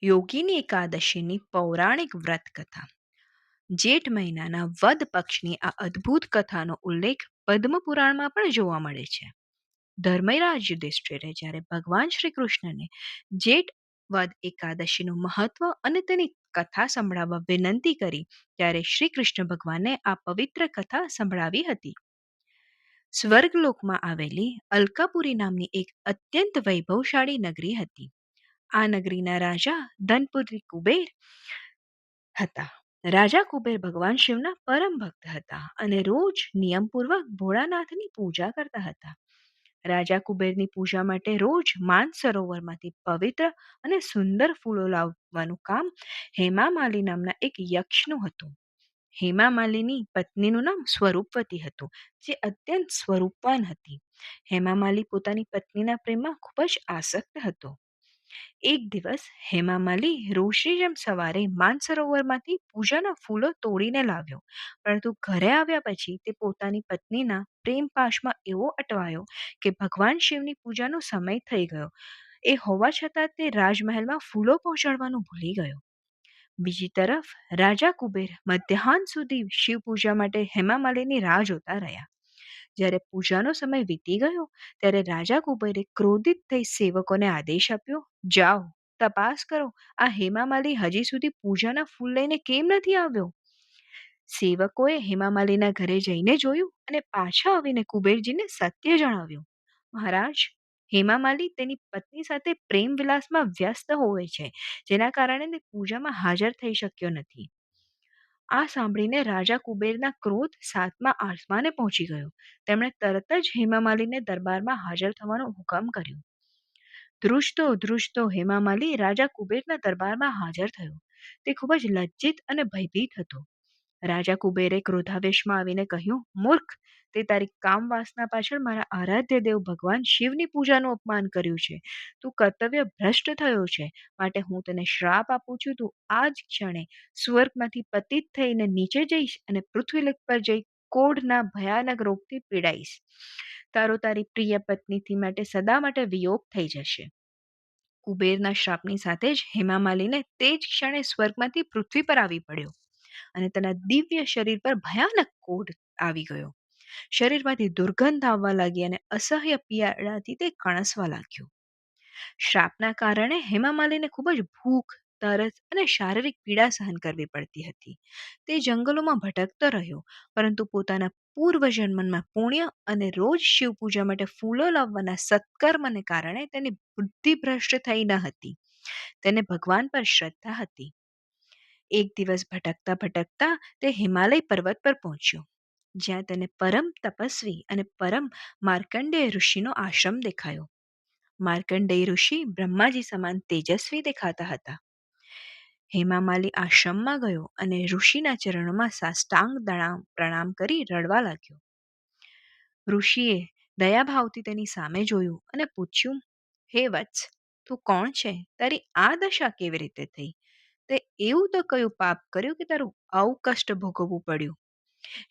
યોગીની એકાદશીની પૌરાણિક વ્રત કથા. જેઠ મહિનાના વદ પક્ષની આ અદ્ભુત કથાનો ઉલ્લેખ પદ્મ પુરાણમાં પણ જોવા મળે છે. ધર્મરાજ યુધિષ્ઠિરે જ્યારે ભગવાન શ્રી કૃષ્ણને જેઠ વદ એકાદશીનું મહત્વ અને તેની કથા સંભળાવવા વિનંતી કરી ત્યારે શ્રી કૃષ્ણ ભગવાને આ પવિત્ર કથા સંભળાવી હતી. સ્વર્ગલોકમાં આવેલી અલકાપુરી નામની એક અત્યંત વૈભવશાળી નગરી હતી. આ નગરીના રાજા ધનપુરી કુબેર હતા. રાજા કુબેર ભગવાન શિવના પરમ ભક્ત હતા અને રોજ નિયમપૂર્વક ભોળાનાથની પૂજા કરતા હતા. રાજા કુબેરની પૂજા માટે રોજ માનસરોવરમાંથી પવિત્ર અને સુંદર ફૂલો લાવવાનું કામ હેમા માલી નામના એક યક્ષનું હતું. હેમા માલીની પત્નીનું નામ સ્વરૂપવતી હતું, જે અત્યંત સ્વરૂપવાન હતી. હેમા માલી પોતાની પત્નીના પ્રેમમાં ખૂબ જ આસક્ત હતો. એક દિવસ હેમા માલી રોજની જેમ સવારે માનસરોવરમાંથી પૂજાના ફૂલો તોડીને લાવ્યો, પરંતુ ઘરે આવ્યા પછી તે પોતાની પત્નીના પ્રેમ પાશમાં એવો અટવાયો કે ભગવાન શિવની પૂજાનો સમય થઈ ગયો એ હોવા છતાં તે રાજમહેલમાં ફૂલો પહોંચાડવાનું ભૂલી ગયો. બીજી તરફ રાજા કુબેર મધ્યાહન સુધી શિવ પૂજા માટે હેમા માલીની રાહ જોતા રહ્યા. જ્યારે પૂજાનો સમય વીતી ગયો ત્યારે રાજા કુબેરે ક્રોધિત થઈ સેવકોને આદેશ આપ્યો, જાઓ તપાસ કરો, આ હેમા માલી હજી સુધી પૂજાના ફૂલ લઈને કેમ નથી આવ્યો. સેવકોએ હેમા માલીના ઘરે જઈને જોયું અને પાછા આવીને કુબેરજીને સત્ય જણાવ્યું. મહારાજ, હેમા માલી તેની પત્ની સાથે પ્રેમ વિલાસમાં વ્યસ્ત હોય છે, જેના કારણે તે પૂજામાં હાજર થઈ શક્યો નથી. આ સાંભળીને રાજા કુબેરના ક્રોધ સાતમા આસમાને પહોંચી ગયો. તેમણે તરત જ હેમા માલીને દરબારમાં હાજર થવાનો હુકમ કર્યો. ધ્રુજતો ધ્રુજતો હેમા માલી રાજા કુબેરના દરબારમાં હાજર થયો. તે ખૂબ જ લજ્જિત અને ભયભીત હતો. રાજા કુબેરે ક્રોધાવેશમાં આવીને કહ્યું, મૂર્ખ, તે તારી કામ વાસના પાછળ મારા આરાધ્ય દેવ ભગવાન શિવની પૂજાનું અપમાન કર્યું છે. તું કર્તવ્ય ભ્રષ્ટ થયો છે, માટે હું તને શ્રાપ આપું છું. તું આ જ ક્ષણે સ્વર્ગમાંથી પતિત થઈને નીચે જઈશ અને પૃથ્વીલોક પર જઈ કોઢના ભયાનક રોગથી પીડાઈશ. તારો તારી પ્રિય પત્નીથી માટે સદા માટે વિયોગ થઈ જશે. કુબેરના શ્રાપની સાથે જ હેમા માલીને તે જ ક્ષણે સ્વર્ગમાંથી પૃથ્વી પર આવી પડ્યો અને તેના દિવ્ય શરીર પર ભયાનક કોઢ આવી ગયો. શરીરમાંથી દુર્ગંધ આવવા લાગી અને અસહ્ય પીડાથી તે કણસવા લાગ્યો. શ્રાપના કારણે હેમા માલીને ખૂબ જ ભૂખ, તરસ અને શારીરિક પીડા સહન કરવી પડતી હતી. તે જંગલોમાં ભટકતો રહ્યો, પરંતુ પોતાના પૂર્વજન્મના પુણ્ય અને રોજ શિવ પૂજા માટે ફૂલો લાવવાના સત્કર્મને કારણે તેની બુદ્ધિ ભ્રષ્ટ થઈ ન હતી. તેને ભગવાન પર શ્રદ્ધા હતી. એક દિવસ ભટકતા ભટકતા તે હિમાલય પર્વત પર પહોંચ્યો, જ્યાં તેને પરમ તપસ્વી અને પરમ માર્કંડેય ઋષિનો આશ્રમ દેખાયો. માર્કંડેય ઋષિ બ્રહ્માજી સમાન તેજસ્વી દેખાતા હતા. હેમા માલી આશ્રમમાં ગયો અને ઋષિના ચરણોમાં સાષ્ટાંગ પ્રણામ કરી રડવા લાગ્યો. ઋષિએ દયાભાવથી તેની સામે જોયું અને પૂછ્યું, હે વત્સ, તું કોણ છે? તારી આ દશા કેવી રીતે થઈ? તે એવું તો કયું પાપ કર્યું કે તારું આવું કષ્ટ ભોગવવું પડ્યું?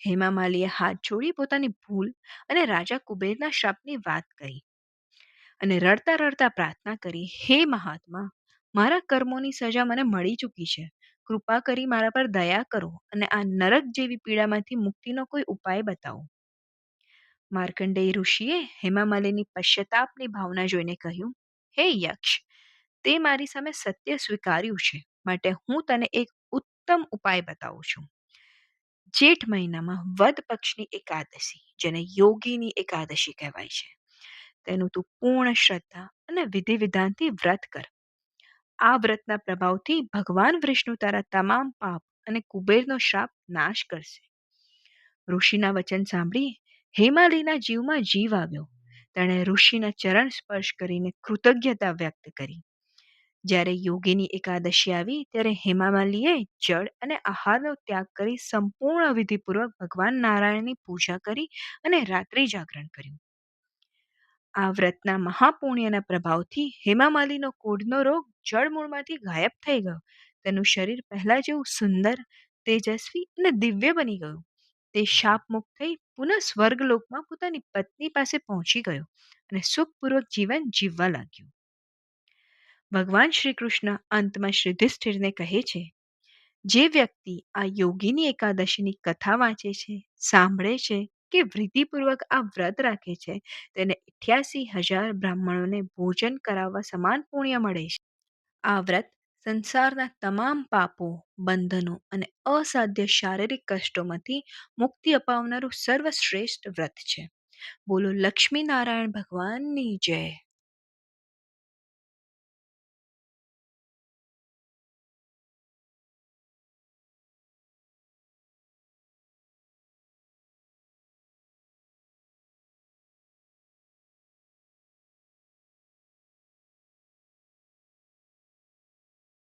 હેમા માલીએ હાથ જોડી પોતાની ભૂલ અને રાજા કુબેરના શ્રાપની વાત કરી અને રડતા રડતા પ્રાર્થના કરી, હે મહાત્મા, મારા કર્મોની સજા મને મળી ચૂકી છે. કૃપા કરી મારા પર દયા કરો અને આ નરક જેવી પીડામાંથી મુક્તિનો કોઈ ઉપાય બતાવો. માર્કંડેય ઋષિએ હેમા માલીની પશ્ચાતાપની ભાવના જોઈને કહ્યું, હે યક્ષ, તે મારી સામે સત્ય સ્વીકાર્યું છે, માટે હું તને એક ઉત્તમ ઉપાય બતાવું છું. જેઠ મહિનામાં વદ પક્ષની એકાદશી, જેને યોગીની એકાદશી કહેવાય છે, તેનું તું પૂર્ણ શ્રદ્ધા અને વિધિ વિધાનથી વ્રત કર. આ વ્રતના પ્રભાવથી ભગવાન વિષ્ણુ તારા તમામ પાપ અને કુબેરનો શ્રાપ નાશ કરશે. ઋષિના વચન સાંભળી હેમાલીના જીવમાં જીવ આવ્યો. તેણે ઋષિના ચરણ સ્પર્શ કરીને કૃતજ્ઞતા વ્યક્ત કરી. જ્યારે યોગીની એકાદશી આવી ત્યારે હેમામાલીએ જળ અને આહારનો ત્યાગ કરી સંપૂર્ણ વિધિપૂર્વક ભગવાન નારાયણની પૂજા કરી અને રાત્રિ જાગરણ કર્યું. આ વ્રતના મહાપુણ્યના પ્રભાવથી હેમામાલીનો કોઢનો રોગ જળમૂળમાંથી ગાયબ થઈ ગયો. તેનું શરીર પહેલા જેવું સુંદર, તેજસ્વી અને દિવ્ય બની ગયું. તે શાપમુક્ત થઈ પુનઃ સ્વર્ગલોકમાં પોતાની પત્ની પાસે પહોંચી ગયો અને સુખપૂર્વક જીવન જીવવા લાગ્યો. ભગવાન શ્રી કૃષ્ણ અંતમાં શ્રી યુધિષ્ઠિરને કહે છે, જે વ્યક્તિ આ યોગીની એકાદશીની કથા વાંચે છે, સાંભળે છે કે વિધિપૂર્વક આ વ્રત રાખે છે, તેને 88,000 બ્રાહ્મણોને ભોજન કરાવવા સમાન પુણ્ય મળે છે. આ વ્રત સંસારના તમામ પાપો, બંધનો અને અસાધ્ય શારીરિક કષ્ટોમાંથી મુક્તિ અપાવનારું સર્વશ્રેષ્ઠ વ્રત છે. બોલો લક્ષ્મી નારાયણ ભગવાનની જય.